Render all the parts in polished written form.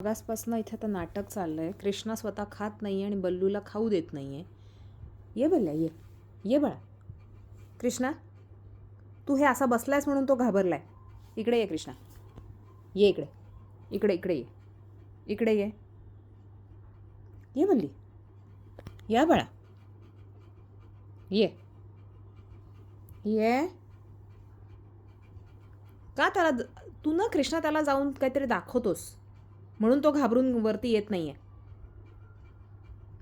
मागासपासून इथे आता नाटक चाललं आहे. कृष्णा स्वतः खात नाही आहे आणि बल्लूला खाऊ देत नाही आहे. ये बल्ल्या ये, ये बाळा. कृष्णा, तू हे असा बसलायस म्हणून तो घाबरलाय. इकडे ये कृष्णा, ये इकडे, इकडे इकडे ये, इकडे ये, ये बल्ली, या बाळा, ये ये. का त्याला तू ना कृष्णा त्याला जाऊन काहीतरी दाखवतोस म्हणून तो घाबरून वरती येत नाही आहे.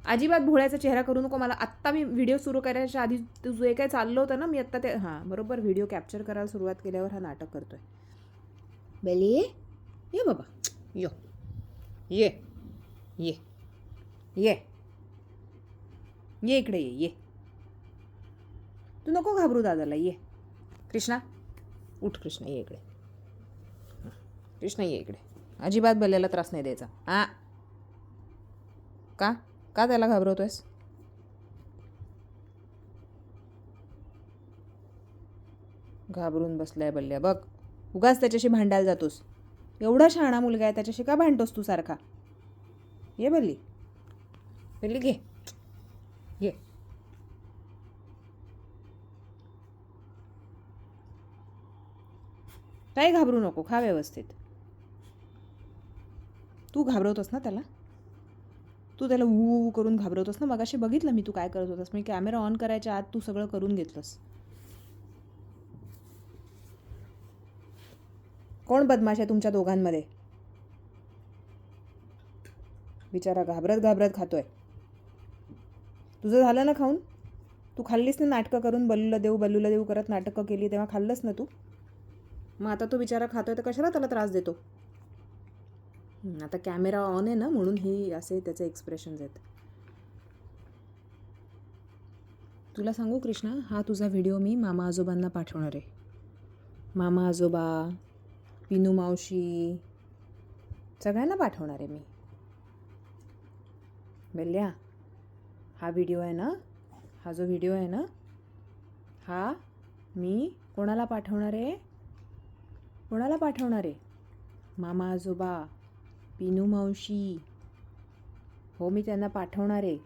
अजिबात भोळ्याचा चेहरा करू नको. मला आत्ता मी व्हिडिओ सुरू करायच्या आधी तुझं जे काय चाललं होतं ना, मी आत्ता ते बरोबर व्हिडिओ कॅप्चर करायला सुरुवात केल्यावर हा नाटक करतोय. बेली ये बाबा, यो ये ये ये ये इकडे ये. तू नको घाबरू दादाला. ये कृष्णा, उठ कृष्णा, ये इकडे. कृष्णा ये इकडे. अजिबात बल्ल्याला त्रास नाही द्यायचा. का का त्याला घाबरवतोयस? घाबरून बसलाय बल्ल्या बघ. उगाच त्याच्याशी भांडायला जातोस. एवढा शहाणा मुलगा आहे, त्याच्याशी का भांडतोस तू सारखा? ये बल्ली, बल्ली घे, ये. काही घाबरू नको, खा व्यवस्थित. तू घाबरवतोस ना त्याला, तू त्याला ऊ करून घाबरवतोस ना. मगाशी बघितलं मी तू काय करत होतास. मी कॅमेरा ऑन करायच्या आत तू सगळं करून घेतलंस. कोण बदमाश आहे तुमच्या दोघांमध्ये? बिचारा घाबरत घाबरत खातोय. तुझं झालं ना खाऊन? तू खाल्लीस ना नाटकं करून, बल्लूला देऊ करत नाटकं केली तेव्हा खाल्लंस ना तू. मग आता तो बिचारा खातोय तर कशाला त्याला त्रास देतो? आता कॅमेरा ऑन आहे ना म्हणून ही असे त्याचे एक्सप्रेशन्स आहेत. तुला सांगू कृष्णा, हा तुझा व्हिडिओ मी मामा आजोबांना पाठवणार आहे. मामा आजोबा, पिनू मावशी, सगळ्यांना पाठवणार आहे मी. बेल्या, हा व्हिडिओ आहे ना, हा जो व्हिडिओ आहे ना, हा मी कोणाला पाठवणार आहे? कोणाला पाठवणार आहे? मामा आजोबा, पिनू मावशी. हो, मी त्यांना पाठवणार आहे.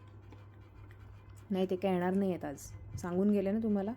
नाही ते काय येणार नाही आहेत आज, सांगून गेले ना तुम्हाला.